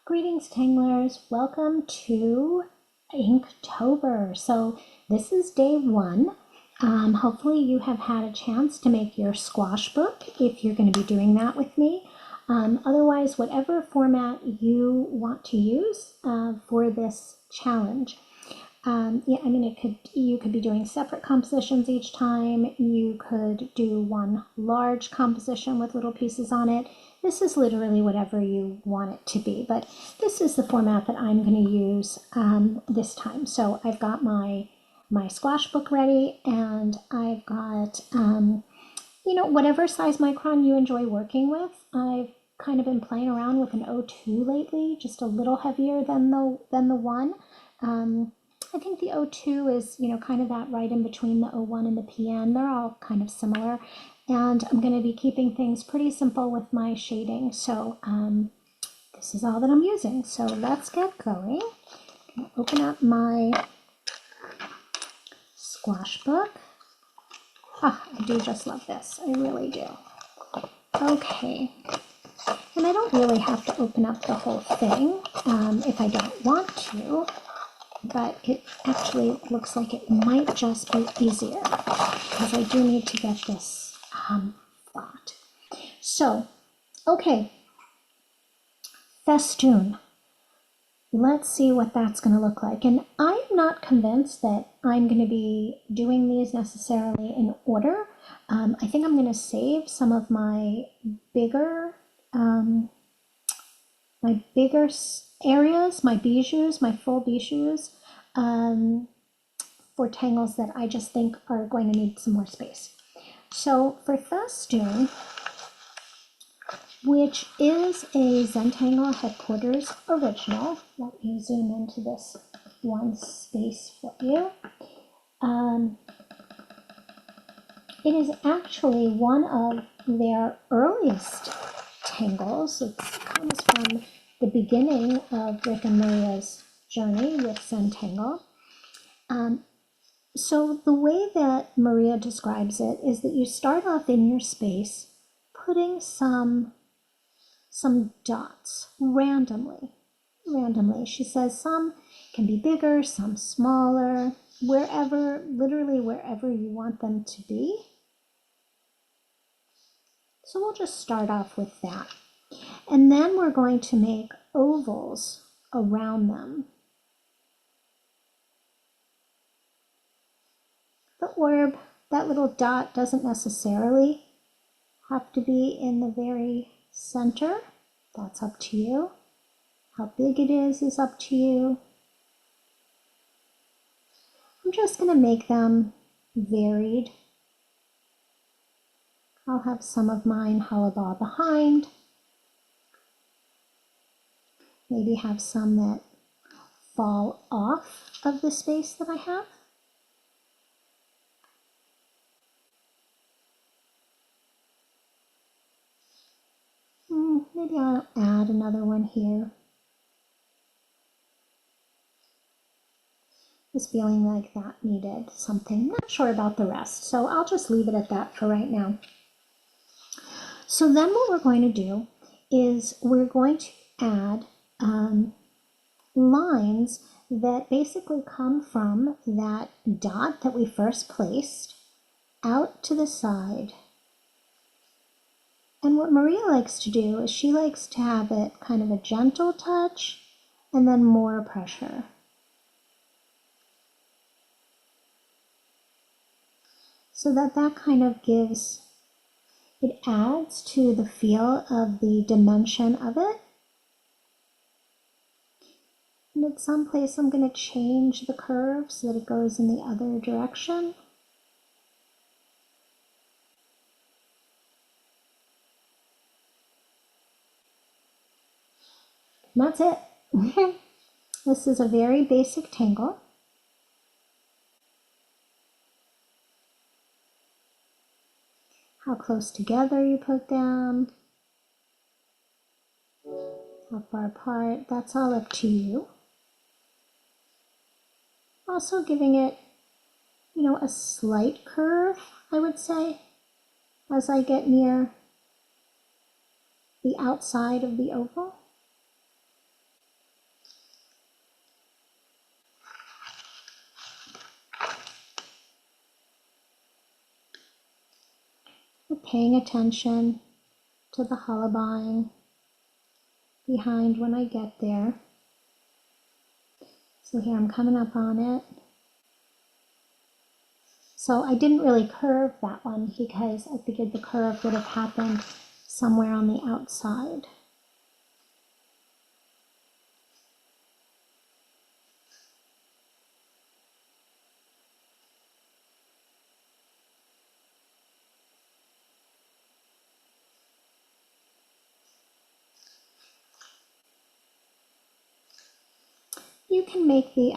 Greetings, Tanglers. Welcome to Inktober. So this is day one. Hopefully you have had a chance to make your squash book if you're going to be doing that with me. Otherwise, whatever format you want to use for this challenge. You could be doing separate compositions each time. You could do one large composition with little pieces on it. This is literally whatever you want it to be, but this is the format that I'm going to use this time. So I've got my squash book ready, and I've got, whatever size micron you enjoy working with. I've kind of been playing around with an 02 lately, just a little heavier than the 1. I think the 02 is, kind of that right in between the 01 and the PN. They're all kind of similar. And I'm going to be keeping things pretty simple with my shading. So this is all that I'm using. So let's get going. I'm gonna open up my squash book. Ah, I do just love this. I really do. Okay. And I don't really have to open up the whole thing if I don't want to. But it actually looks like it might just be easier because I do need to get this flat. So, okay, FESTUNE. Let's see what that's going to look like. And I'm not convinced that I'm going to be doing these necessarily in order. I think I'm going to save some of my bigger areas, my bijoux, my full bijoux, for tangles that I just think are going to need some more space. So for FESTUNE, which is a Zentangle Headquarters original, let me zoom into this one space for you. It is actually one of their earliest tangles. It comes from the beginning of Rick and Maria's journey with Zentangle. So the way that Maria describes it is that you start off in your space putting some dots randomly. She says some can be bigger, some smaller, literally wherever you want them to be. So we'll just start off with that. And then we're going to make ovals around them. The orb, that little dot, doesn't necessarily have to be in the very center. That's up to you. How big it is up to you. I'm just going to make them varied. I'll have some of mine hollowball behind. Maybe have some that fall off of the space that I have. Maybe I'll add another one here. Was feeling like that needed something. Not sure about the rest, so I'll just leave it at that for right now. So then what we're going to do is we're going to add lines that basically come from that dot that we first placed out to the side. And what Maria likes to do is she likes to have it kind of a gentle touch and then more pressure. So that kind of gives, it adds to the feel of the dimension of it. And at some place I'm going to change the curve so that it goes in the other direction. And that's it. This is a very basic tangle. How close together you put them, how far apart, that's all up to you. Also giving it, a slight curve, I would say, as I get near the outside of the oval. paying attention to the hullabine behind when I get there. So here I'm coming up on it. So I didn't really curve that one because I figured the curve would have happened somewhere on the outside. You can make the,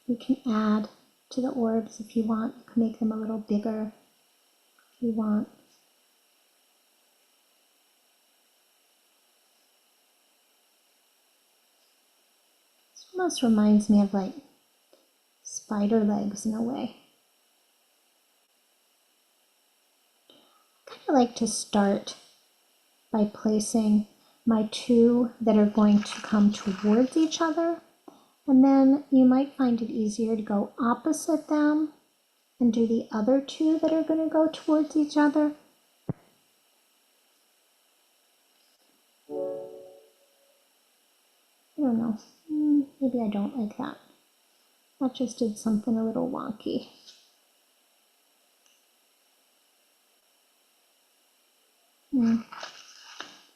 you can add to the orbs if you want. You can make them a little bigger if you want. This almost reminds me of like spider legs in a way. I kind of like to start by placing my two that are going to come towards each other. And then you might find it easier to go opposite them and do the other two that are going to go towards each other. I don't know. Maybe I don't like that. That just did something a little wonky.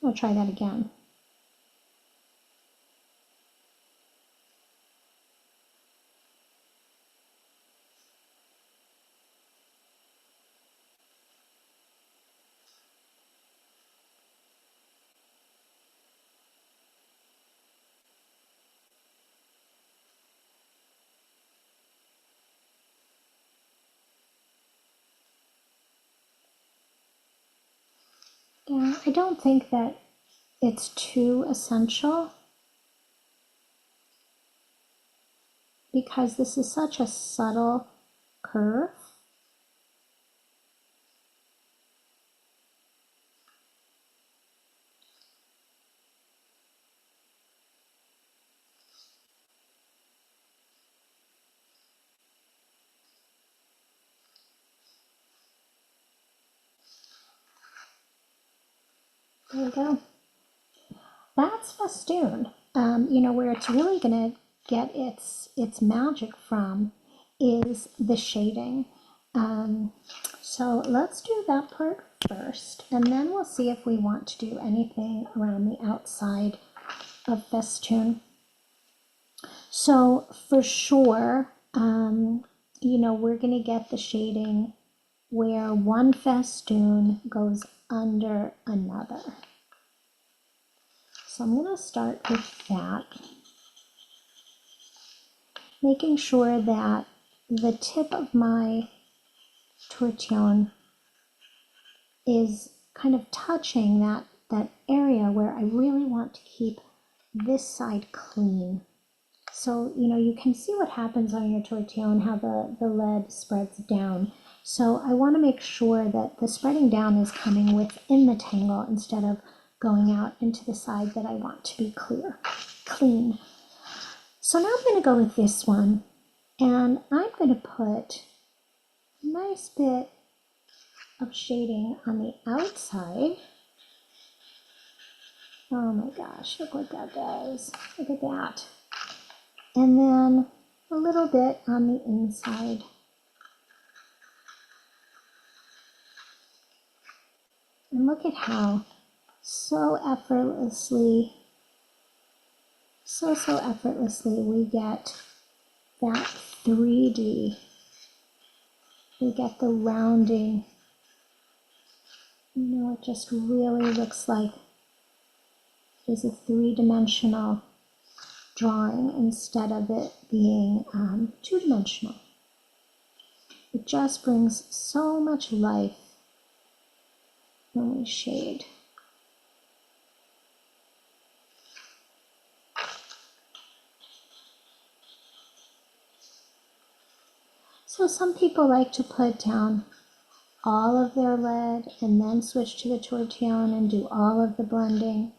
I'll try that again. Yeah, I don't think that it's too essential because this is such a subtle curve. There we go. That's Festoon. You know, where it's really going to get its magic from is the shading. So let's do that part first, and then we'll see if we want to do anything around the outside of Festoon. So for sure, you know, we're going to get the shading where one festoon goes under another. So I'm going to start with that, making sure that the tip of my tortillon is kind of touching that area where I really want to keep this side clean. So, you know, you can see what happens on your tortillon, how the lead spreads down. So I want to make sure that the spreading down is coming within the tangle instead of going out into the side that I want to be clean. So now I'm going to go with this one, and I'm going to put a nice bit of shading on the outside. Oh my gosh, look what that does. Look at that. And then a little bit on the inside. And look at how so effortlessly we get that 3D. We get the rounding. You know, it just really looks like it's a three-dimensional drawing instead of it being two-dimensional. It just brings so much life when we shade. So some people like to put down all of their lead and then switch to the tortillon and do all of the blending.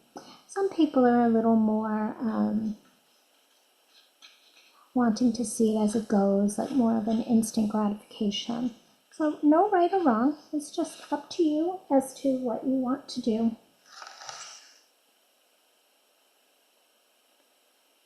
Some people are a little more wanting to see it as it goes, like more of an instant gratification. So no right or wrong, it's just up to you as to what you want to do.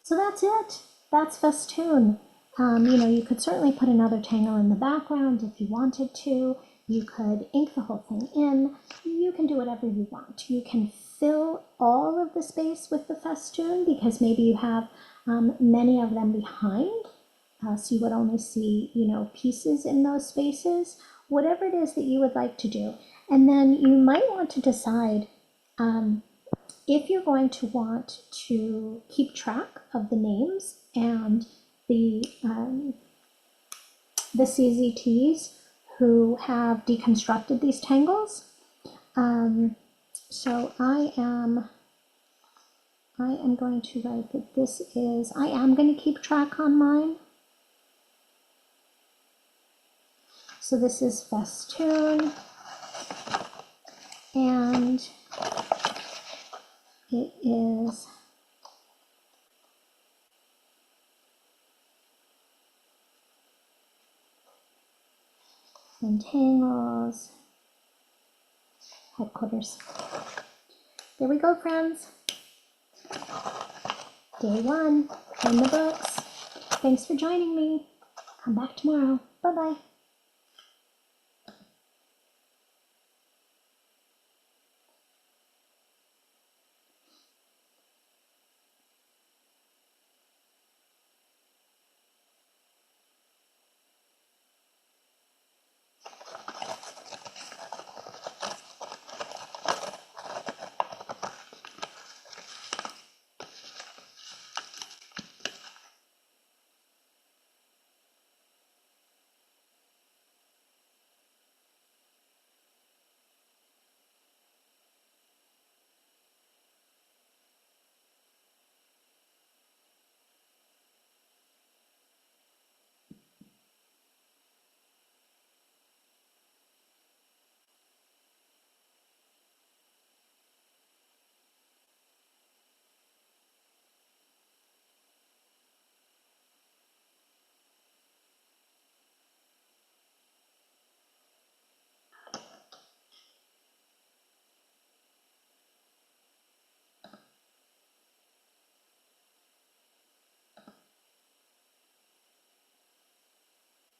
So that's it. That's Festoon. You could certainly put another tangle in the background if you wanted to. You could ink the whole thing in. You can do whatever you want. You can fill all of the space with the festoon because maybe you have many of them behind. So you would only see, pieces in those spaces, whatever it is that you would like to do. And then you might want to decide if you're going to want to keep track of the names and the CZTs who have deconstructed these tangles. So I am going to write that I am going to keep track on mine. So this is festoon, and it is Entangles Headquarters. There we go, friends. Day 1 in the books. Thanks for joining me. Come back tomorrow. Bye-bye.